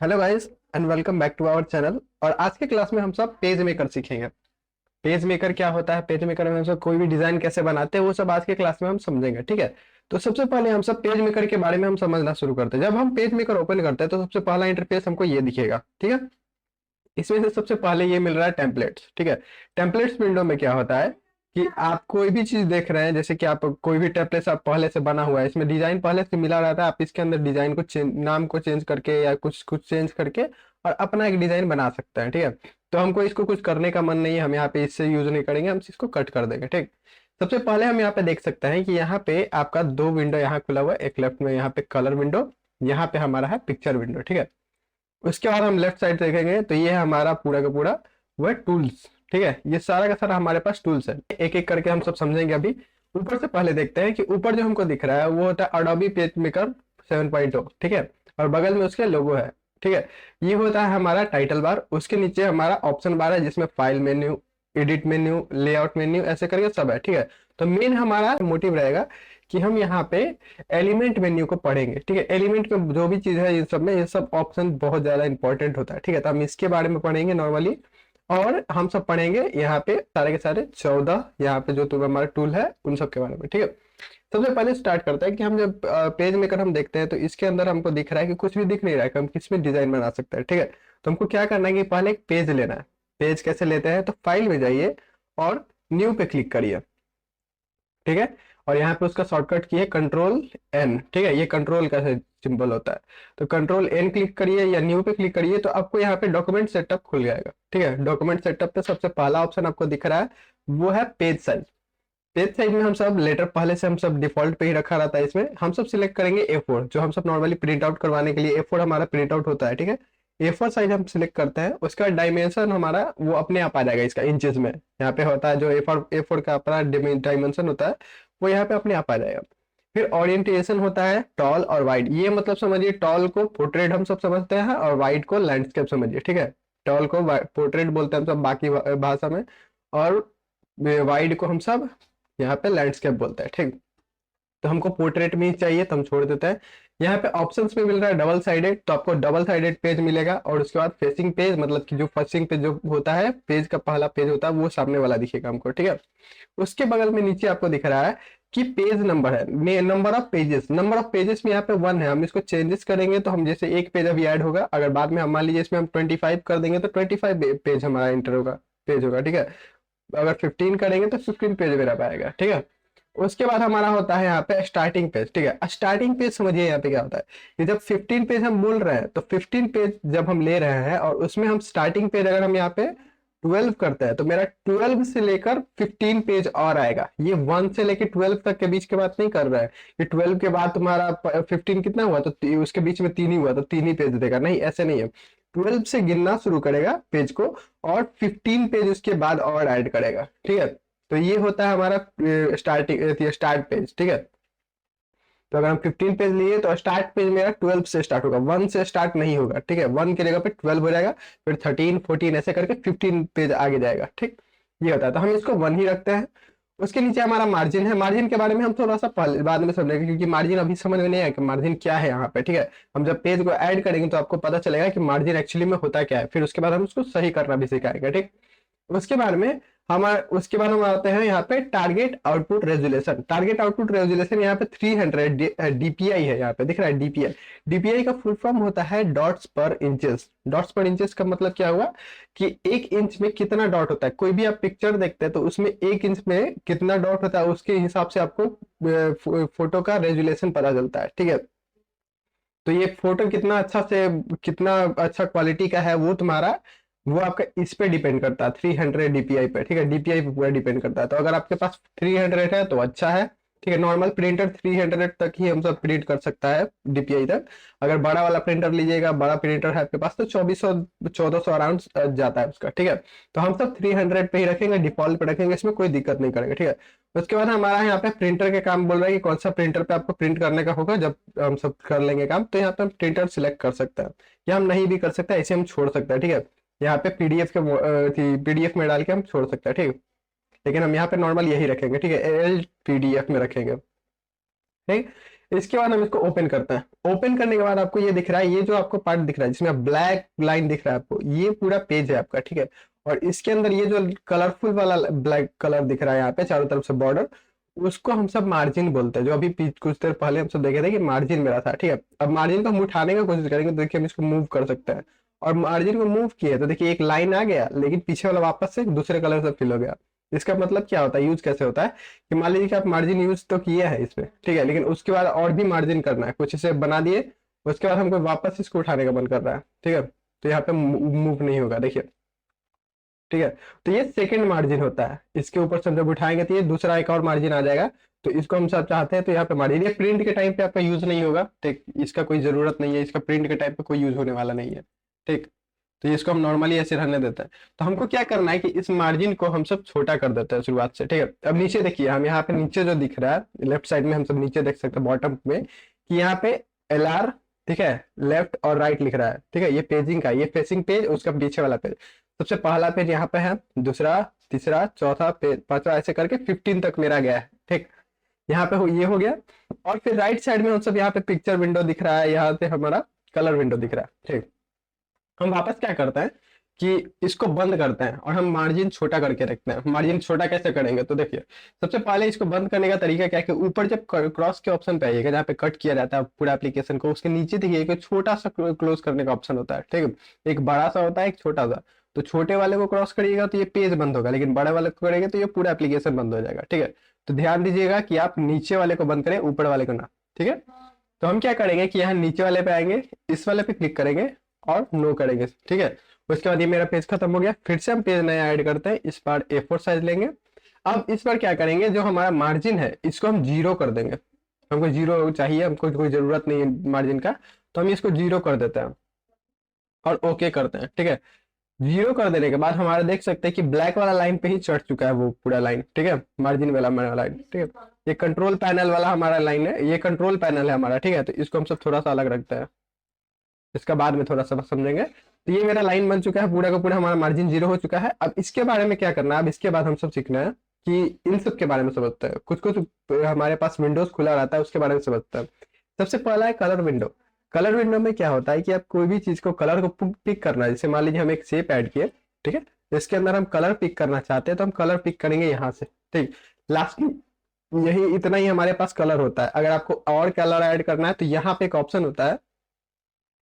Hello guys and welcome back to our channel. और आज के क्लास में हम सब पेज मेकर सीखेंगे। पेज मेकर क्या होता है, पेज मेकर में हम सब कोई भी डिजाइन कैसे बनाते हैं, वो सब आज के क्लास में हम समझेंगे। ठीक है, तो सबसे पहले हम सब पेज मेकर के बारे में हम समझना शुरू करते हैं। जब हम पेज मेकर ओपन करते हैं तो सबसे पहला इंटरफेस हमको ये दिखेगा। ठीक है, इसमें से सबसे पहले ये मिल रहा है टेम्पलेट्स। ठीक है, टेम्पलेट्स विंडो में क्या होता है कि आप कोई भी चीज देख रहे हैं, जैसे कि आप कोई भी टेम्पलेट आप पहले से बना हुआ है, इसमें डिजाइन पहले से मिला रहता है, आप इसके अंदर डिजाइन को नाम को चेंज करके या कुछ कुछ चेंज करके और अपना एक डिजाइन बना सकते हैं। ठीक है, तो हमको इसको कुछ करने का मन नहीं है, हम यहाँ पे इससे यूज नहीं करेंगे, हम इसको कट कर देंगे। ठीक, सबसे पहले हम यहाँ पे देख सकते हैं कि यहाँ पे आपका दो विंडो यहाँ खुला हुआ है, एक लेफ्ट में यहाँ पे कलर विंडो, यहाँ पे हमारा है पिक्चर विंडो। ठीक है, उसके बाद हम लेफ्ट साइड देखेंगे तो ये है हमारा पूरा का पूरा वह टूल्स। ठीक है, ये सारा का सारा हमारे पास टूल्स है, एक एक करके हम सब समझेंगे अभी। ऊपर से पहले देखते हैं कि ऊपर जो हमको दिख रहा है वो होता है अडोबी पेज मेकर 7.0। ठीक है, और बगल में उसके लोगो है। ठीक है, ये होता है हमारा टाइटल बार, उसके नीचे हमारा ऑप्शन बार है जिसमें file menu, edit menu, layout menu ऐसे करके सब है। ठीक है, तो मेन हमारा मोटिव रहेगा कि हम यहाँ पे एलिमेंट मेन्यू को पढ़ेंगे। ठीक है, एलिमेंट में जो भी चीज है इन सब में ये सब ऑप्शन बहुत ज्यादा इंपॉर्टेंट होता है। ठीक है, तो हम इसके बारे में पढ़ेंगे नॉर्मली, और हम सब पढ़ेंगे यहाँ पे सारे के सारे 14 यहाँ पे जो तो हमारा टूल है उन सब के बारे में। ठीक है, सबसे पहले स्टार्ट करते हैं कि हम जब पेज मेकर हम देखते हैं तो इसके अंदर हमको दिख रहा है कि कुछ भी दिख नहीं रहा है कि हम किसमें डिजाइन बना सकते हैं। ठीक है, तो हमको क्या करना है कि पहले एक पेज लेना है। पेज कैसे लेते हैं, तो फाइल में जाइए और न्यू पे क्लिक करिए। ठीक है, और यहाँ पे उसका शॉर्टकट की है कंट्रोल एन। ठीक है, ये कंट्रोल का सिंबल होता है, तो कंट्रोल एन क्लिक करिए या न्यू पे क्लिक करिए तो आपको यहाँ पे डॉक्यूमेंट सेटअप खुल जाएगा। ठीक है, डॉक्यूमेंट सेटअप पे सबसे पहला ऑप्शन आपको दिख रहा है वो है पेज साइज। पेज साइज में हम सब लेटर पहले से हम सब डिफॉल्ट पे ही रखा रहता है, इसमें हम सब सिलेक्ट करेंगे A4, जो हम सब नॉर्मली प्रिंट आउट करवाने के लिए A4 हमारा प्रिंट आउट होता है। ठीक है, A4 साइज हम सिलेक्ट करते हैं, उसका डायमेंशन हमारा वो अपने आप आ जाएगा इसका इंचेस में। यहाँ पे होता है जो A4 का अपना डायमेंशन होता है वो यहाँ पे अपने आप आ जाएगा। फिर ओरिएंटेशन होता है टॉल और वाइड, ये मतलब समझिए टॉल को पोर्ट्रेट हम सब समझते हैं और वाइड को लैंडस्केप समझिए। ठीक है, टॉल को पोर्ट्रेट बोलते हैं हम सब बाकी भाषा में, और वाइड को हम सब यहाँ पे लैंडस्केप बोलते हैं। ठीक, तो हमको पोर्ट्रेट में ही चाहिए तो हम छोड़ देते हैं। यहाँ पे ऑप्शंस में मिल रहा है डबल साइडेड, तो आपको डबल साइडेड पेज मिलेगा, और उसके बाद फेसिंग पेज मतलब कि जो फेसिंग पेज जो होता है, पेज का पहला पेज होता है वो सामने वाला दिखेगा हमको। ठीक है, उसके बगल में नीचे आपको दिख रहा है कि पेज नंबर है, number of pages. Number of pages में यहाँ पे 1 है, हम इसको चेंजेस करेंगे तो हम जैसे एक पेज अभी ऐड होगा, अगर बाद में हम मान लीजिए इसमें हम 25 कर देंगे तो 25 पेज हमारा इंटर होगा, पेज होगा। ठीक है, अगर 15 करेंगे तो 15 पेज मेरा पाएगा। ठीक है, उसके बाद हमारा होता है यहाँ पे स्टार्टिंग पेज। ठीक है, स्टार्टिंग पेज समझिए यहाँ पे क्या होता है कि जब 15 पेज हम बोल रहे हैं तो 15 पेज जब हम ले रहे हैं और उसमें हम स्टार्टिंग पेज अगर हम यहाँ पे 12 करते हैं तो मेरा 12 से लेकर 15 पेज और आएगा। ये 1 से लेकर 12 तक के बीच की बात नहीं कर रहा है कि 12 के बाद तुम्हारा 15 कितना हुआ तो उसके बीच में 3 ही हुआ तो 3 ही पेज देगा, नहीं ऐसे नहीं है। 12 से गिनना शुरू करेगा पेज को और 15 पेज उसके बाद और ऐड करेगा। ठीक है, तो ये होता है हमारा स्टार्ट पेज। ठीक है, तो अगर हम 15 पेज लिए तो स्टार्ट पेज मेरा 12 से स्टार्ट होगा, 1 से स्टार्ट नहीं होगा। ठीक है, 1 की जगह पे 12 हो जाएगा, फिर 13 14 ऐसे करके 15 पेज आगे जाएगा। ठीक, ये होता है, तो हम इसको 1 ही रखते हैं। उसके नीचे हमारा मार्जिन है, मार्जिन के बारे में हम थोड़ा सा बाद में समझेंगे क्योंकि मार्जिन अभी समझ में नहीं आया कि मार्जिन क्या है यहाँ पे। ठीक है, हम जब पेज को ऐड करेंगे तो आपको पता चलेगा कि मार्जिन एक्चुअली में होता क्या है, फिर उसके बाद हम उसको सही करना भी सिखाएंगे। ठीक, उसके बाद हम आते हैं यहाँ पे target output resolution. Target output resolution यहाँ पे 300 डीपीआई है, यहाँ पे दिख रहा है डीपीआई। डीपीआई का फुल फॉर्म होता है डॉट्स पर इंचेस। डॉट्स पर इंचेस का मतलब क्या हुआ कि 1 इंच में कितना डॉट होता है। कोई भी आप पिक्चर देखते हैं तो उसमें 1 इंच में कितना डॉट होता है उसके हिसाब से आपको फोटो का रेजोल्यूशन पता चलता है। ठीक है, तो ये फोटो कितना अच्छा क्वालिटी का है वो आपका इस पे डिपेंड करता है, 300 डीपीआई पे। ठीक है, डीपीआई पे पूरा डिपेंड करता है, तो अगर आपके पास 300 है तो अच्छा है। ठीक है, नॉर्मल प्रिंटर 300 तक ही हम सब प्रिंट कर सकता है डीपीआई तक। अगर बड़ा वाला प्रिंटर लीजिएगा, बड़ा प्रिंटर है आपके पास तो 2400 1400 अराउंड जाता है उसका। ठीक है, तो हम सब 300 पे ही रखेंगे, डिफॉल्ट पे रखेंगे, इसमें कोई दिक्कत नहीं करेंगे। ठीक है, उसके बाद हमारा यहाँ पे प्रिंटर के काम बोल रहा है कि कौन सा प्रिंटर पे आपको प्रिंट करने का होगा। जब हम सब कर लेंगे काम तो यहाँ पे हम प्रिंटर सिलेक्ट कर सकते हैं या हम नहीं भी कर सकते, ऐसे हम छोड़ सकते हैं। ठीक है, यहाँ पे पीडीएफ में डाल के हम छोड़ सकते हैं। ठीक, लेकिन हम यहाँ पे नॉर्मल यही रखेंगे। ठीक है, एल पीडीएफ में रखेंगे। ठीक, इसके बाद हम इसको ओपन करते हैं। ओपन करने के बाद आपको ये दिख रहा है, ये जो आपको पार्ट दिख रहा है जिसमें ब्लैक लाइन दिख रहा है आपको, ये पूरा पेज है आपका, ठीक है। और इसके अंदर ये जो कलरफुल वाला ब्लैक कलर दिख रहा है यहाँ पे चारों तरफ से बॉर्डर, उसको हम सब मार्जिन बोलते हैं। जो अभी कुछ देर पहले हम सब देखे थे कि मार्जिन मेरा था, ठीक है। अब मार्जिन को हम उठाने का कोशिश करेंगे तो देखिए हम इसको मूव कर सकते हैं, और मार्जिन को मूव किए तो देखिए एक लाइन आ गया, लेकिन पीछे वाला वापस से दूसरे कलर से फिल हो गया। इसका मतलब क्या होता है, यूज कैसे होता है कि मान लीजिए कि आप मार्जिन यूज तो किए हैं इसमें, ठीक है, लेकिन उसके बाद और भी मार्जिन करना है, कुछ इसे बना दिए, उसके बाद हमको वापस इसको उठाने का मन कर रहा है, ठीक है, तो यहाँ पे मूव नहीं होगा, देखिए, ठीक है। तो ये सेकंड मार्जिन होता है, इसके ऊपर से हम जब उठाएंगे तो ये दूसरा एक और मार्जिन आ जाएगा, तो इसको हम सब चाहते हैं तो यहाँ पे मार्जिन, ये प्रिंट के टाइम पे आपका यूज नहीं होगा, ठीक, इसका कोई जरूरत नहीं है, इसका प्रिंट के टाइम पे कोई यूज होने वाला नहीं है, ठीक। तो इसको हम नॉर्मली ऐसे रहने देते हैं। तो हमको क्या करना है कि इस मार्जिन को हम सब छोटा कर देते हैं शुरुआत से, ठीक है। अब नीचे देखिए, हम यहाँ पे नीचे जो दिख रहा है लेफ्ट साइड में, हम सब नीचे देख सकते हैं बॉटम में कि यहाँ पे LR, ठीक है, लेफ्ट और राइट लिख रहा है, ठीक है। ये पेजिंग का, ये फेसिंग पेज, उसका पीछे वाला पेज, सबसे पहला पेज यहाँ पे है, दूसरा, तीसरा, चौथा पेज, पांचवा, ऐसे करके 15 तक मेरा गया है, ठीक। यहाँ पे ये हो गया। और फिर राइट साइड में हम सब यहाँ पे पिक्चर विंडो दिख रहा है, यहाँ पे हमारा कलर विंडो दिख रहा है, ठीक। हम वापस क्या करते हैं कि इसको बंद करते हैं और हम मार्जिन छोटा करके रखते हैं। मार्जिन छोटा कैसे करेंगे तो देखिए, सबसे पहले इसको बंद करने का तरीका क्या है कि ऊपर जब क्रॉस के ऑप्शन पे आइएगा, जहाँ पे कट किया जाता है पूरा एप्लीकेशन को, उसके नीचे देखिए एक छोटा सा क्लोज करने का ऑप्शन होता है, ठीक है। एक बड़ा सा होता है, एक छोटा सा। तो छोटे वाले को क्रॉस करिएगा तो ये पेज बंद होगा, लेकिन बड़े वाले को करेंगे तो ये पूरा एप्लीकेशन बंद हो जाएगा, ठीक है। तो ध्यान दीजिएगा कि आप नीचे वाले को बंद करें, ऊपर वाले को ना, ठीक है। तो हम क्या करेंगे कि यहाँ नीचे वाले पे आएंगे, इस वाले पे क्लिक करेंगे और नो करेंगे, ठीक है। उसके बाद ये मेरा पेज खत्म हो गया। फिर से हम पेज नया ऐड करते हैं, इस बार A4 साइज लेंगे। अब इस बार क्या करेंगे, जो हमारा मार्जिन है इसको हम 0 कर देंगे। हमको 0 चाहिए, हमको कोई जरूरत नहीं है मार्जिन का, तो हम इसको 0 कर देते हैं और ओके करते हैं, ठीक है। 0 कर देने के बाद हमारा देख सकते हैं कि ब्लैक वाला लाइन पे ही चढ़ चुका है वो पूरा लाइन, ठीक है, मार्जिन वाला हमारा लाइन, ठीक है। ये कंट्रोल पैनल वाला हमारा लाइन है, ये कंट्रोल पैनल है हमारा, ठीक है। तो इसको हम सब थोड़ा सा अलग रखते हैं, इसका बाद में थोड़ा सा समझेंगे। तो ये मेरा लाइन बन चुका है, पूरा का पूरा हमारा मार्जिन 0 हो चुका है। अब इसके बारे में क्या करना है, अब इसके बाद हम सब सीखना है कि इन सब के बारे में समझते हैं। कुछ कुछ हमारे पास विंडोज खुला रहता है, उसके बारे में समझते हैं। सबसे पहला है कलर विंडो। कलर विंडो में क्या होता है कि आप कोई भी चीज को कलर को पिक करना है, जैसे मान लीजिए हम एक शेप ऐड किए, ठीक है, इसके अंदर हम कलर पिक करना चाहते हैं तो हम कलर पिक करेंगे यहाँ से, ठीक। लास्ट यही इतना ही हमारे पास कलर होता है। अगर आपको और कलर ऐड करना है तो यहाँ पे एक ऑप्शन होता है,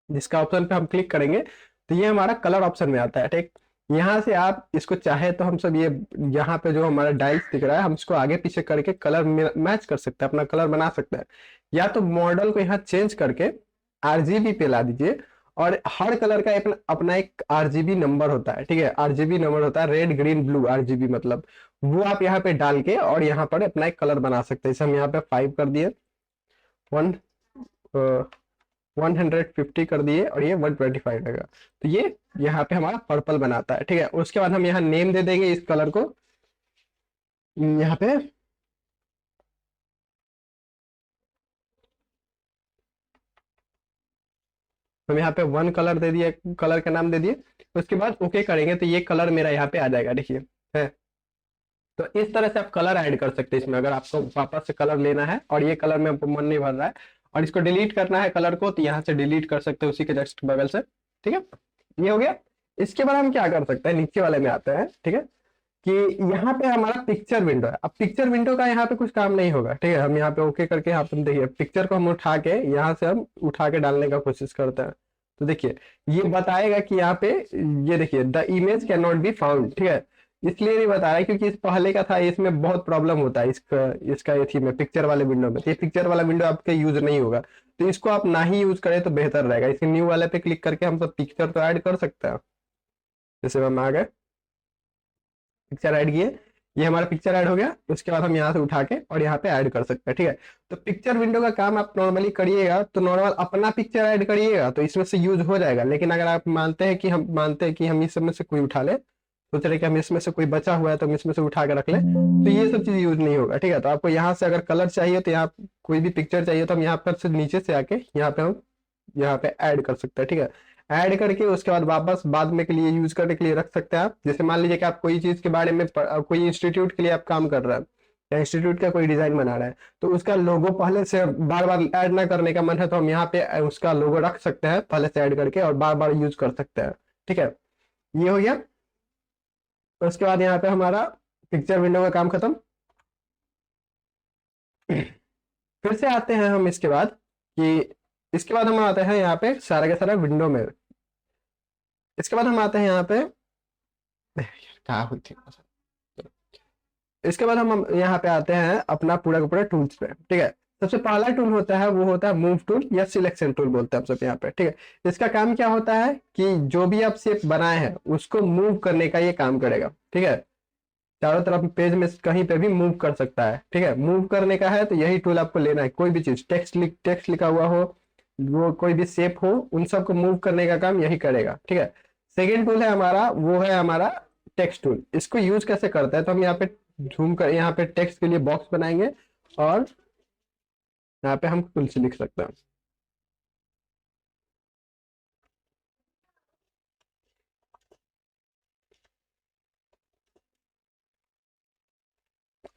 जिसका ऑप्शन पे हम क्लिक करेंगे तो ये हमारा कलर ऑप्शन में आता है, ठीक। यहाँ से आप इसको चाहे तो हम सब ये यहाँ पे जो हमारा डाइल्स दिख रहा है, हम इसको आगे पीछे करके कलर मैच कर सकते हैं, अपना कलर बना सकते हैं। या तो मॉडल को यहाँ चेंज करके RGB पे ला दीजिए, और हर कलर का अपना अपना एक RGB नंबर होता है, ठीक है। RGB नंबर होता है, रेड ग्रीन ब्लू RGB, मतलब वो आप यहाँ पे डाल के और यहाँ पर अपना एक कलर बना सकते हैं। जैसे हम यहाँ पे 5 कर दिए, 150 कर दिए, और ये 125 रहेगा, तो ये यहाँ पे हमारा पर्पल बनाता है, ठीक है। उसके बाद हम यहाँ नेम दे देंगे इस कलर को, यहाँ पे हम यहाँ पे 1 कलर दे दिए, कलर का नाम दे दिए। उसके बाद ओके करेंगे तो ये कलर मेरा यहाँ पे आ जाएगा, देखिए है। तो इस तरह से आप कलर ऐड कर सकते हैं इसमें, अगर आपको वापस से कलर लेना है और ये कलर में आपको मन नहीं भर रहा है और इसको डिलीट करना है कलर को, तो यहाँ से डिलीट कर सकते हैं उसी के जस्ट बगल से, ठीक है। ये हो गया। इसके बाद हम क्या कर सकते हैं, नीचे वाले में आते हैं, ठीक है, कि यहाँ पे हमारा पिक्चर विंडो है। अब पिक्चर विंडो का यहाँ पे कुछ काम नहीं होगा, ठीक है। हम यहाँ पे ओके करके, यहाँ पे देखिए पिक्चर को हम उठा के यहाँ से हम उठा के डालने का कोशिश करते हैं, तो देखिए ये बताएगा कि यहाँ पे, ये देखिए the image can not be found, ठीक है। इसलिए नहीं बता रहा है क्योंकि इस पहले का था, इसमें बहुत प्रॉब्लम होता है इसका ये थी में पिक्चर वाले विंडो में, ये पिक्चर वाला विंडो आपके यूज नहीं होगा, तो इसको आप ना ही यूज करें तो बेहतर रहेगा। इसके न्यू वाले पे क्लिक करके हम सब पिक्चर तो ऐड कर सकते हैं। जैसे हम आ गए, पिक्चर ऐड किए, ये हमारा पिक्चर ऐड हो गया। उसके बाद हम यहाँ से उठा के और यहाँ पे ऐड कर सकते हैं, ठीक है। तो पिक्चर विंडो का काम आप नॉर्मली करिएगा तो नॉर्मल अपना पिक्चर ऐड करिएगा तो इसमें से यूज हो जाएगा। लेकिन अगर आप मानते हैं कि हम इस में से कोई उठा ले, सोच रहे कि हम इसमें से कोई बचा हुआ है तो हम इसमें से उठा के रख ले, तो ये सब चीज यूज नहीं होगा, ठीक है। तो आपको यहाँ से अगर कलर चाहिए तो यहाँ कोई भी पिक्चर चाहिए तो हम यहाँ पर से नीचे से आके यहाँ पे हम यहाँ पे ऐड कर सकते हैं, ठीक है। ऐड करके उसके बाद वापस बाद में के लिए यूज करने के लिए रख सकते हैं आप। जैसे मान लीजिए कि आप कोई चीज के बारे में कोई इंस्टीट्यूट के लिए आप काम कर रहे हैं, या इंस्टीट्यूट का कोई डिजाइन बना रहे हैं, तो उसका लोगो पहले से बार बार ऐड ना करने का मन है तो हम यहाँ पे उसका लोगो रख सकते हैं पहले से ऐड करके और बार बार यूज कर सकते हैं। ठीक है, ये हो गया। उसके बाद यहाँ पे हमारा पिक्चर विंडो का काम खत्म। फिर से आते हैं हम इसके बाद कि इसके बाद हम आते हैं यहाँ पे सारा का सारा विंडो में। इसके बाद हम आते हैं यहाँ पे क्या हुई थी, इसके बाद हम यहाँ पे आते हैं अपना पूरा का पूरा टूल्स पे। ठीक है, सबसे पहला टूल होता है वो होता है मूव टूल या सिलेक्शन टूल बोलते हैं हम सब यहाँ पे। ठीक है, इसका काम क्या होता है कि जो भी आप शेप बनाए हैं उसको मूव करने का ये काम करेगा। ठीक है, चारों तरफ पेज में कहीं पे भी मूव कर सकता है। ठीक है, मूव करने का है तो यही टूल आपको लेना है। कोई भी चीज टेक्स्ट लिखा हुआ हो, वो कोई भी शेप हो, उन सबको मूव करने का काम यही करेगा। ठीक है, सेकेंड टूल है हमारा वो है हमारा टेक्स्ट टूल। इसको यूज कैसे करता है तो हम यहाँ पे झूम कर यहाँ पे टेक्स्ट के लिए बॉक्स बनाएंगे और यहाँ पे हम तुलसी लिख सकते हैं।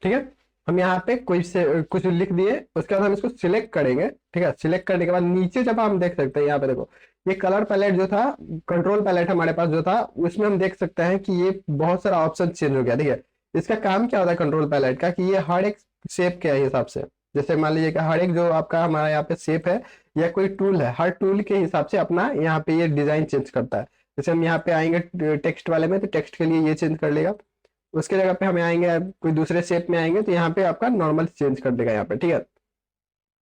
ठीक है, हम यहाँ पे कोई से कुछ लिख दिए, उसके बाद हम इसको सिलेक्ट करेंगे। ठीक है, सिलेक्ट करने के बाद नीचे जब हम देख सकते हैं यहाँ पे देखो ये कलर पैलेट जो था, कंट्रोल पैलेट हमारे पास जो था, उसमें हम देख सकते हैं कि ये बहुत सारा ऑप्शन चेंज हो गया। ठीक है, इसका काम क्या होता है कंट्रोल पैलेट का कि ये हर एक शेप के हिसाब से, जैसे मान लीजिए कि हर एक जो आपका हमारा यहाँ पे शेप है या कोई टूल है, हर टूल के हिसाब से अपना यहाँ पे ये डिजाइन चेंज करता है। जैसे हम यहाँ पे आएंगे टेक्स्ट वाले में तो टेक्स्ट के लिए ये चेंज कर लेगा, उसके जगह पे हमें आएंगे कोई दूसरे शेप में आएंगे तो यहाँ पे आपका नॉर्मल चेंज कर देगा यहाँ पे। ठीक है,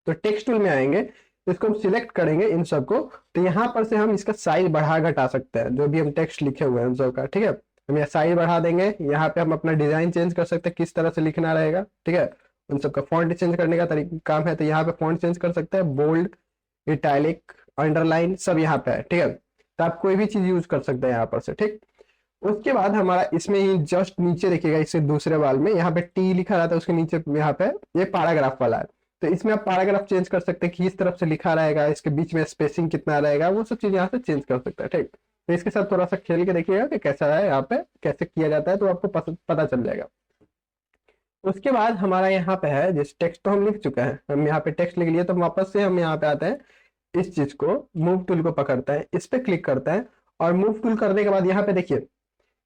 तो टेक्स्ट टूल में आएंगे तो इसको हम सिलेक्ट करेंगे इन सबको, तो यहाँ पर से हम इसका साइज बढ़ा घटा सकते हैं जो भी हम टेक्स्ट लिखे हुए हैं उन सबका। ठीक है, हम यहाँ साइज बढ़ा देंगे, यहाँ पे हम अपना डिजाइन चेंज कर सकते हैं किस तरह से लिखना रहेगा। ठीक है, उन सबका फॉन्ट चेंज करने का तरीका काम है, तो यहाँ पे फॉन्ट चेंज कर सकते हैं, बोल्ड, इटैलिक, अंडरलाइन सब यहाँ पे है। ठीक है, तो आप कोई भी चीज यूज कर सकते हैं यहाँ पर से। ठीक, उसके बाद हमारा इसमें ही जस्ट नीचे देखिएगा, इससे दूसरे वाल में यहाँ पे टी लिखा रहता है, उसके नीचे यहाँ पे ये पैराग्राफ वाला है, तो इसमें आप पैराग्राफ चेंज कर सकते हैं कि इस तरफ से लिखा रहेगा, इसके बीच में स्पेसिंग कितना रहेगा, वो सब चीज यहाँ से चेंज कर सकते हैं। ठीक, तो इसके साथ थोड़ा सा खेल के देखिएगा कि कैसा है यहाँ पे कैसे किया जाता है, तो आपको पता चल जाएगा। उसके बाद हमारा यहाँ पे है जिस टेक्स्ट तो हम लिख चुके हैं, हम यहाँ पे टेक्स्ट लिख लिए, तो वापस से हम यहाँ पे आते हैं, इस चीज को मूव टूल को पकड़ते हैं, इस पे क्लिक करते हैं और मूव टूल करने के बाद यहाँ पे देखिए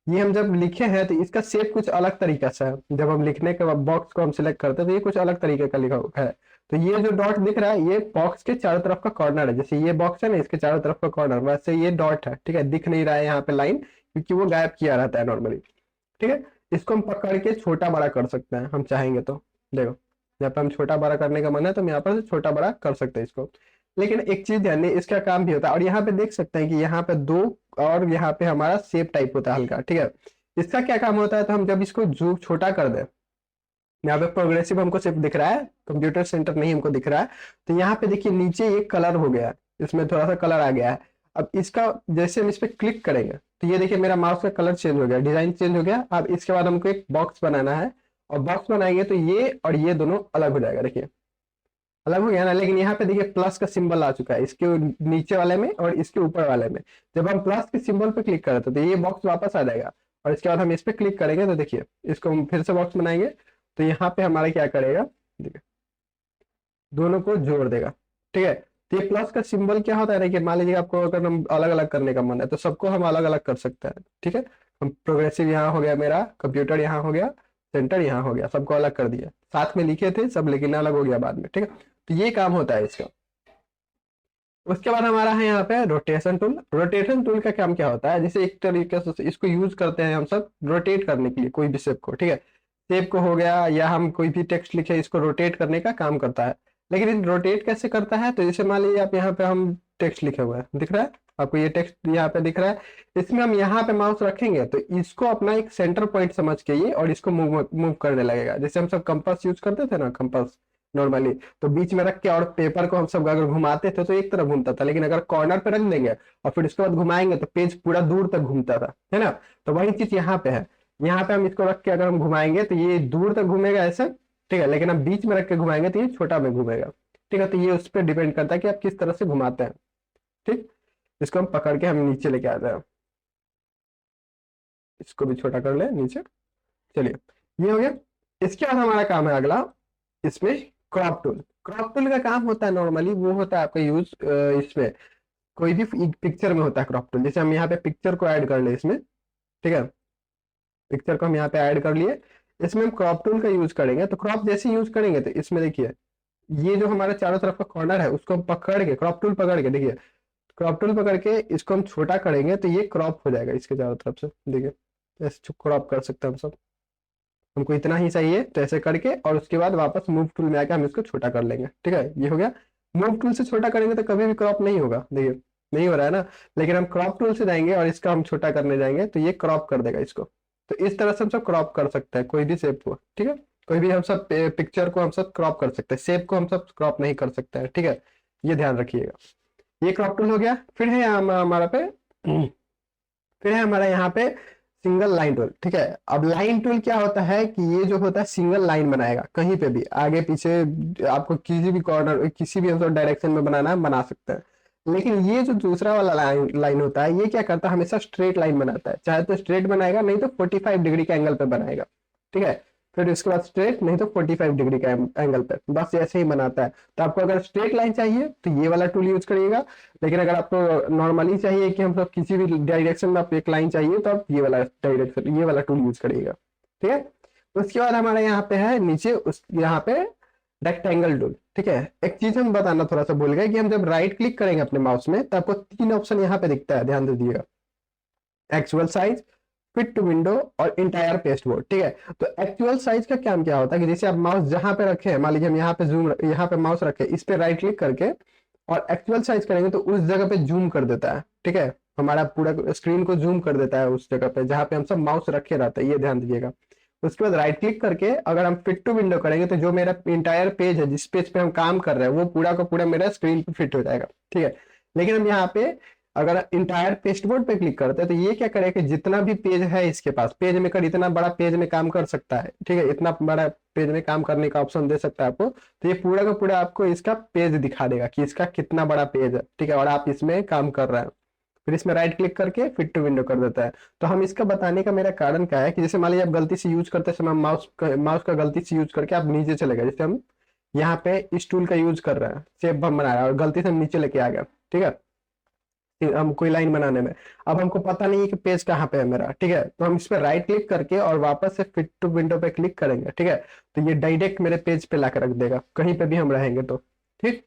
ये हम जब लिखे हैं तो इसका शेप कुछ अलग तरीका से है। जब हम लिखने के बाद बॉक्स को हम सिलेक्ट करते हैं तो ये कुछ अलग तरीके का लिखा हुआ है। तो ये जो डॉट दिख रहा है ये बॉक्स के चारों तरफ का कॉर्नर है, जैसे ये बॉक्स है ना इसके चारों तरफ का कॉर्नर, वैसे ये डॉट है। ठीक है, दिख नहीं रहा है यहाँ पे लाइन क्योंकि वो गायब किया रहता है नॉर्मली। ठीक है, इसको हम पकड़ के छोटा बड़ा कर सकते हैं हम चाहेंगे तो। देखो यहाँ पे हम छोटा बड़ा करने का मन है तो हम यहाँ पर से छोटा बड़ा कर सकते हैं इसको। लेकिन एक चीज ध्यान दें, इसका काम भी होता है, और यहाँ पे देख सकते हैं कि यहाँ पे दो और यहाँ पे हमारा शेप टाइप होता है हल्का। ठीक है, इसका क्या काम होता है, तो हम जब इसको जूम छोटा कर दें, यहाँ पे प्रोग्रेसिव हमको सिर्फ दिख रहा है, कंप्यूटर सेंटर नहीं हमको दिख रहा है, तो यहाँ पे देखिए नीचे एक कलर हो गया है, इसमें थोड़ा सा कलर आ गया है। अब इसका जैसे हम इस पे क्लिक करेंगे तो ये देखिए मेरा माउस का कलर चेंज हो गया, डिजाइन चेंज हो गया। अब इसके बाद हमको एक बॉक्स बनाना है और बॉक्स बनाएंगे तो ये और ये दोनों अलग हो जाएगा। देखिए अलग हो गया ना, लेकिन यहाँ पे देखिए प्लस का सिंबल आ चुका है इसके नीचे वाले में और इसके ऊपर वाले में। जब हम प्लस के सिंबल पे क्लिक करते तो ये बॉक्स वापस आ जाएगा और इसके बाद हम इस पे क्लिक करेंगे तो देखिए इसको हम फिर से बॉक्स बनाएंगे तो यहाँ पे हमारा क्या करेगा, देखिए दोनों को जोड़ देगा। ठीक है, तो ये प्लस का सिंबल क्या होता है ना कि मान लीजिए आपको अगर हम अलग अलग करने का मन है तो सबको हम अलग अलग कर सकते हैं। ठीक है, हम प्रोग्रेसिव यहाँ हो गया, मेरा कंप्यूटर यहाँ हो गया, सेंटर यहाँ हो गया, सबको अलग कर दिया। साथ में लिखे थे सब लेकिन अलग हो गया बाद में। ठीक है, तो ये काम होता है इसका। उसके बाद हमारा है यहाँ पे रोटेशन टूल। रोटेशन टूल का काम क्या होता है, जैसे एक तरीके से इसको यूज करते हैं हम सब रोटेट करने के लिए कोई भी शेप को। ठीक है, शेप को हो गया या हम कोई भी टेक्स्ट लिखे इसको रोटेट करने का काम करता है। लेकिन रोटेट कैसे करता है, तो जैसे मान लीजिए आप यहाँ पे हम टेक्स्ट लिखे हुए हैं, दिख रहा है आपको ये टेक्स्ट यहाँ पे दिख रहा है, इसमें हम यहाँ पे माउस रखेंगे तो इसको अपना एक सेंटर पॉइंट समझ के ये और इसको मूव करने लगेगा। जैसे हम सब कंपास यूज करते थे ना, कंपास नॉर्मली तो बीच में रख के और पेपर को हम सब अगर घुमाते थे तो एक तरफ घूमता था, लेकिन अगर कॉर्नर पे रख देंगे और फिर उसके बाद घुमाएंगे तो पेज पूरा दूर तक घूमता था, है ना। तो वही चीज यहाँ पे है, यहाँ पे हम इसको रख के अगर हम घुमाएंगे तो ये दूर तक घूमेगा ऐसे। ठीक है, लेकिन हम बीच में रख के घुमाएंगे तो ये छोटा में घूमेगा। ठीक है, तो ये उस पर डिपेंड करता है कि आप किस तरह से घुमाते हैं। ठीक, इसको हम पकड़ के हम नीचे लेके आते हैं, इसको भी छोटा कर ले नीचे। चलिए ये हो गया। इसके बाद हमारा काम है अगला इसमें क्रॉप टूल। क्रॉप टूल का काम होता है नॉर्मली वो होता है आपका यूज इसमें कोई भी पिक्चर में होता है क्रॉप टूल। जैसे हम यहाँ पे पिक्चर को ऐड कर ले इसमें, ठीक है, पिक्चर को हम यहाँ पे ऐड कर लिए, इसमें हम क्रॉप टूल का यूज करेंगे। तो क्रॉप जैसे यूज करेंगे तो इसमें देखिए ये जो हमारा चारों तरफ का कॉर्नर है उसको हम पकड़ के क्रॉप टूल पकड़ के, देखिए क्रॉप टूल पकड़ के इसको हम छोटा करेंगे तो ये क्रॉप हो जाएगा इसके चारों तरफ से। देखिए ऐसे क्रॉप कर सकते हैं हम सब, हमको इतना ही चाहिए तो ऐसे करके, और उसके बाद वापस मूव टूल में आके हम इसको छोटा कर लेंगे। ठीक है, ये हो गया। मूव टूल से छोटा करेंगे तो कभी भी क्रॉप नहीं होगा, देखिए नहीं हो रहा है ना, लेकिन हम क्रॉप टूल से जाएंगे और इसका हम छोटा करने जाएंगे तो ये क्रॉप कर देगा इसको। तो इस तरह से हम सब क्रॉप कर सकते हैं कोई भी शेप को। ठीक है, कोई भी हम सब पिक्चर को हम सब क्रॉप कर सकते हैं, शेप को हम सब क्रॉप नहीं कर सकते हैं। ठीक है, ये ध्यान रखिएगा। ये क्रॉप टूल हो गया। फिर है हमारा पे फिर है हमारा यहाँ पे सिंगल लाइन टूल। ठीक है, अब लाइन टूल क्या होता है कि ये जो होता है सिंगल लाइन बनाएगा, कहीं पे भी आगे पीछे आपको किसी भी कॉर्नर किसी भी डायरेक्शन में बनाना है बना सकते हैं। लेकिन ये जो दूसरा वाला लाइन होता है ये क्या करता है, हमेशा स्ट्रेट लाइन बनाता है। चाहे तो स्ट्रेट बनाएगा, नहीं तो 45 डिग्री के एंगल पे बनाएगा। ठीक है, फिर उसके बाद स्ट्रेट, नहीं तो 45 डिग्री के एंगल पे, बस ऐसे ही बनाता है। तो आपको अगर स्ट्रेट लाइन चाहिए तो ये वाला टूल यूज करिएगा, लेकिन अगर आपको नॉर्मली चाहिए कि हम सब किसी भी डायरेक्शन में आप एक लाइन चाहिए तो आप ये वाला डायरेक्शन, ये वाला टूल यूज करिएगा। ठीक है, उसके बाद हमारे यहाँ पे है नीचे उस यहाँ पे रेक्टेंगल टूल। ठीक है, एक चीज हम बताना थोड़ा सा भूल गए कि हम जब राइट क्लिक करेंगे अपने माउस में तो आपको 3 ऑप्शन यहाँ पे दिखता है, ध्यान दे दीजिएगा, actual size, fit to window और इंटायर पेस्ट बोर्ड। ठीक है, तो एक्चुअल साइज का काम क्या होता है कि जैसे आप माउस जहां पे रखे हैं, मान लीजिए हम यहाँ पे यहाँ पे माउस रखे, इस पे राइट क्लिक करके और एक्चुअल साइज करेंगे तो उस जगह पे जूम कर देता है। ठीक है, हमारा पूरा स्क्रीन को जूम कर देता है उस जगह पे जहां पे हम सब माउस रखे रहते हैं, ये ध्यान दीजिएगा। उसके बाद राइट क्लिक करके अगर हम फिट टू विंडो करेंगे तो जो मेरा इंटायर पेज है, जिस पेज पे हम काम कर रहे हैं, वो पूरा का पूरा मेरा स्क्रीन पे फिट हो जाएगा। ठीक है, लेकिन हम यहाँ पे अगर इंटायर पेस्ट बोर्ड पे क्लिक करते हैं तो ये क्या करेगा कि जितना भी पेज है इसके पास, पेज मेकर इतना बड़ा पेज में काम कर सकता है। ठीक है, इतना बड़ा पेज में काम करने का ऑप्शन दे सकता है आपको। तो ये पूरा का पूरा आपको इसका पेज दिखा देगा कि इसका कितना बड़ा पेज है। ठीक है, और आप इसमें काम कर रहे हैं। फिर इसमें राइट क्लिक करके फिट टू विंडो कर देता है। तो हम इसका बताने का मेरा कारण क्या है कि जैसे मान लीजिए आप गलती से यूज करते समय माउस का गलती से यूज करके आप नीचे चले गए, जैसे हम यहाँ पे इस टूल का यूज कर रहे हैं, शेप हम बना रहे हैं और गलती से हम नीचे लेके आ गए। ठीक है, हम कोई लाइन बनाने में, अब हमको पता नहीं है कि पेज कहाँ पे है मेरा। ठीक है, तो हम इस पे राइट क्लिक करके और वापस से फिट टू विंडो पे क्लिक करेंगे। ठीक है, तो ये डायरेक्ट मेरे पेज पे लाकर रख देगा कहीं पे भी हम रहेंगे तो। ठीक,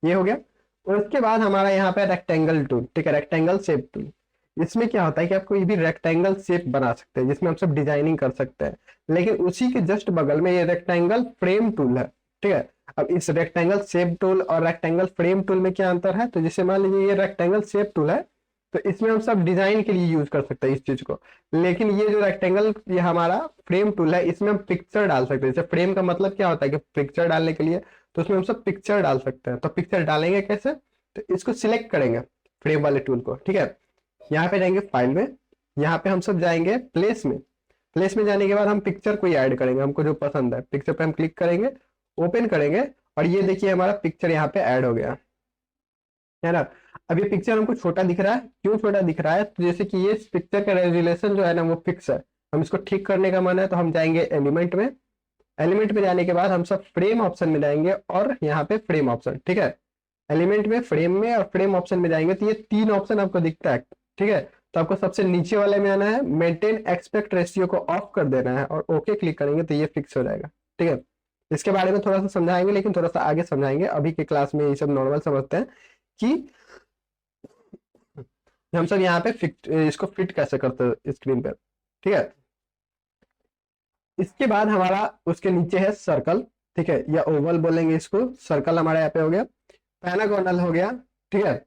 ये हो गया। और उसके बाद हमारा यहाँ पे रेक्टेंगल टूल। ठीक है, रेक्टेंगल शेप टूल। इसमें क्या होता है कि आप कोई भी रेक्टेंगल शेप बना सकते हैं जिसमें हम सब डिजाइनिंग कर सकते हैं, लेकिन उसी के जस्ट बगल में ये रेक्टेंगल फ्रेम टूल है। ठीक है, अब इस रेक्टेंगल शेप टूल और रेक्टेंगल फ्रेम टूल में क्या अंतर है, तो जैसे मान लीजिए ये रेक्टेंगल शेप टूल है तो इसमें हम सब डिजाइन के लिए यूज कर सकते हैं इस चीज को, लेकिन ये जो रेक्टेंगल ये हमारा फ्रेम टूल है इसमें हम पिक्चर डाल सकते हैं। जैसे फ्रेम का मतलब क्या होता है कि पिक्चर डालने के लिए, तो उसमें हम सब पिक्चर डाल सकते हैं। तो पिक्चर डालेंगे कैसे, तो इसको सिलेक्ट करेंगे फ्रेम वाले टूल को। ठीक है, यहाँ पे जाएंगे फाइल में, यहाँ पे हम सब जाएंगे प्लेस में। प्लेस में जाने के बाद हम पिक्चर को ही ऐड करेंगे, हमको जो पसंद है पिक्चर पे हम क्लिक करेंगे, ओपन करेंगे और ये देखिए हमारा पिक्चर यहाँ पे ऐड हो गया है ना। अब ये पिक्चर हमको छोटा दिख रहा है, क्यों छोटा दिख रहा है, तो जैसे कि ये पिक्चर का रेजोल्यूशन जो है ना वो फिक्स है। हम इसको ठीक करने का मन है तो हम जाएंगे एलिमेंट में, एलिमेंट में जाने के बाद हम सब फ्रेम ऑप्शन में जाएंगे और यहाँ पे फ्रेम ऑप्शन। ठीक है, एलिमेंट में, फ्रेम में और फ्रेम ऑप्शन में जाएंगे तो ये 3 ऑप्शन आपको दिखता है। ठीक है, तो आपको सबसे नीचे वाले में आना है, मेंटेन एक्सपेक्ट रेशियो को ऑफ कर देना है और ओके क्लिक करेंगे तो ये फिक्स हो जाएगा। ठीक है, इसके बारे में थोड़ा सा समझाएंगे लेकिन थोड़ा सा आगे समझाएंगे, अभी के क्लास में ये सब नॉर्मल समझते हैं कि हम सब यहाँ पे इसको फिट कैसे करते हैं स्क्रीन पर। ठीक है, इसके बाद हमारा उसके नीचे है सर्कल। ठीक है, या ओवल बोलेंगे इसको, सर्कल हमारे यहाँ पे हो गया, पैनागोनल हो गया। ठीक है,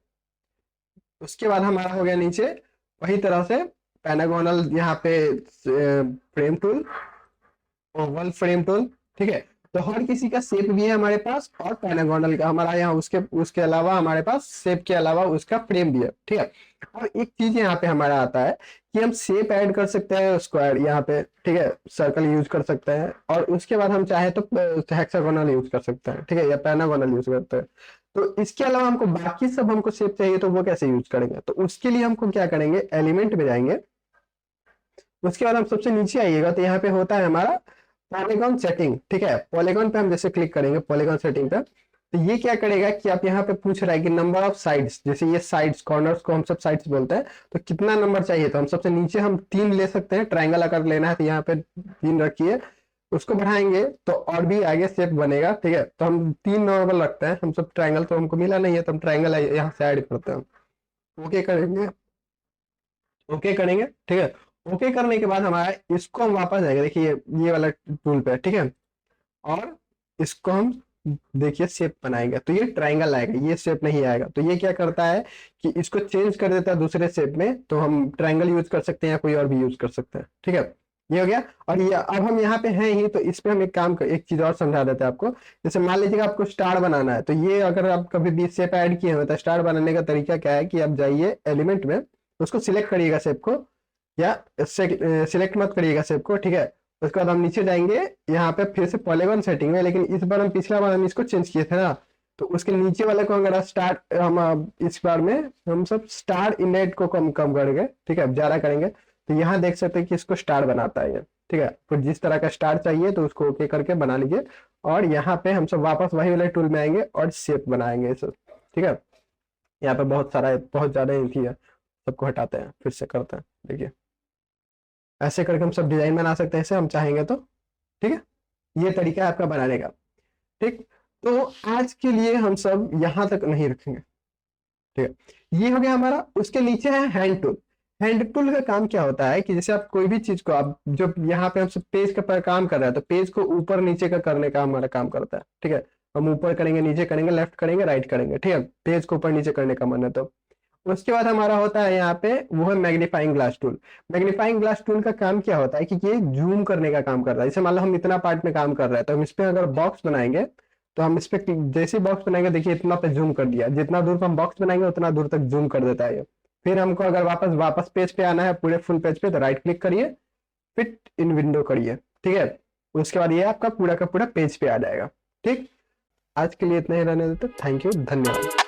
उसके बाद हमारा हो गया नीचे वही तरह से पैनागोनल, यहाँ पे frame tool, Oval frame tool. ठीक है, तो हर किसी का शेप भी है हमारे पास और पैनागोनल का हमारा यहाँ उसके उसके अलावा हमारे पास शेप के अलावा उसका फ्रेम भी है। ठीक है, और एक चीज यहाँ पे हमारा आता है कि हम शेप ऐड कर सकते हैं स्क्वायर यहाँ पे। ठीक है, सर्कल यूज कर सकते हैं और उसके बाद हम चाहे तो हेक्सागोनल यूज कर सकते हैं। ठीक है, या पैनागोनल यूज करते हैं। तो इसके अलावा हमको बाकी सब हमको शेप चाहिए तो वो कैसे यूज करेंगे, तो उसके लिए हमको क्या करेंगे, एलिमेंट में जाएंगे, उसके बाद हम सबसे नीचे आइएगा तो यहाँ पे होता है हमारा पॉलीगॉन सेटिंग, ठीक है। पॉलीगॉन पे हम जैसे क्लिक करेंगे पॉलीगॉन सेटिंग पे, तो ये क्या करेगा कि आप यहाँ पे पूछ रहा है कि नंबर ऑफ साइड्स, जैसे ये साइड्स कॉर्नर्स को हम सब साइड्स बोलते हैं, तो कितना नंबर चाहिए, तो हम सबसे नीचे हम 3 ले सकते हैं, ट्रायंगल अगर लेना है तो यहाँ पे 3 रखिए, उसको बढ़ाएंगे तो और भी आगे शेप बनेगा, ठीक है। तो हम 3 नॉर्मल रखते हैं, हम सब ट्रायंगल तो हमको मिला नहीं है, तो हम ट्रायंगल यहाँ से ऐड करते हैं, ओके करेंगे, ओके करेंगे, ठीक है। ओके करने के बाद हमारा इसको हम वापस जाएंगे, देखिए ये वाला टूल पे, ठीक है, और इसको हम देखिए शेप बनाएंगे, तो ये ट्रायंगल आएगा, ये शेप नहीं आएगा। तो ये क्या करता है कि इसको चेंज कर देता है दूसरे शेप में, तो हम ट्रायंगल यूज कर सकते हैं या कोई और भी यूज कर सकते हैं, ठीक है। ये हो गया। और ये अब हम यहाँ पे हैं ही, तो इस पे हम एक चीज और समझा देते हैं आपको। जैसे मान लीजिएगा आपको स्टार बनाना है, तो ये अगर आप कभी भी शेप ऐड किए हुए, तो स्टार बनाने का तरीका क्या है कि आप जाइए एलिमेंट में, उसको सिलेक्ट करिएगा शेप को, या सिलेक्ट मत करिएगा शेप को, ठीक है। उसके बाद हम नीचे जाएंगे यहाँ पे फिर से पॉलीगॉन सेटिंग में, लेकिन इस बार हम पिछला बार हम इसको चेंज किए थे ना, तो उसके नीचे वाले को अगर स्टार्ट हम इस बार में हम सब स्टार इनेट को कम कम करेंगे, ठीक है, ज्यादा करेंगे, तो यहाँ देख सकते हैं कि इसको स्टार बनाता है ये, ठीक है। तो जिस तरह का स्टार चाहिए तो उसको ओके करके बना लीजिए, और यहाँ पे हम सब वापस वही वाले टूल में आएंगे और शेप बनाएंगे इसे, ठीक है। यहाँ पे बहुत ज्यादा ही है, सबको हटाते हैं फिर से करते हैं, देखिए ऐसे करके हम सब डिजाइन बना सकते हैं ऐसे हम चाहेंगे तो, ठीक है। ये तरीका है आपका बनाने का, ठीक। तो आज के लिए हम सब यहां तक नहीं रखेंगे, ठीक है। ये हो गया हमारा। उसके नीचे है हैंड टूल। हैंड टूल का काम क्या होता है कि जैसे आप कोई भी चीज को, आप जब यहाँ पे हम सब पेज के पर काम कर रहे हैं, तो पेज को ऊपर नीचे का करने का हमारा काम करता है, ठीक है। हम ऊपर करेंगे, नीचे करेंगे, लेफ्ट करेंगे, राइट करेंगे, ठीक है, पेज को ऊपर नीचे करने का मन है तो। उसके बाद हमारा होता है यहाँ पे वो है magnifying glass tool. Magnifying glass tool का काम क्या होता है कि ये जूम करने का काम करता है। जैसे मान लो हम इतना पार्ट में काम कर रहे हैं, तो हम इस पे अगर बॉक्स बनाएंगे, तो हम इस पे जैसे बॉक्स बनाएंगे, देखिए इतना पे जूम कर दिया, जितना दूर पे हम बॉक्स बनाएंगे उतना दूर तक जूम कर देता है ये। फिर हमको अगर वापस पेज पे आना है, पूरे फुल पेज पे, तो राइट क्लिक करिए, फिट इन विंडो करिए, ठीक है। उसके बाद ये आपका पूरा का पूरा पेज पे आ जाएगा, ठीक। आज के लिए इतना ही रहने देते, थैंक यू, धन्यवाद।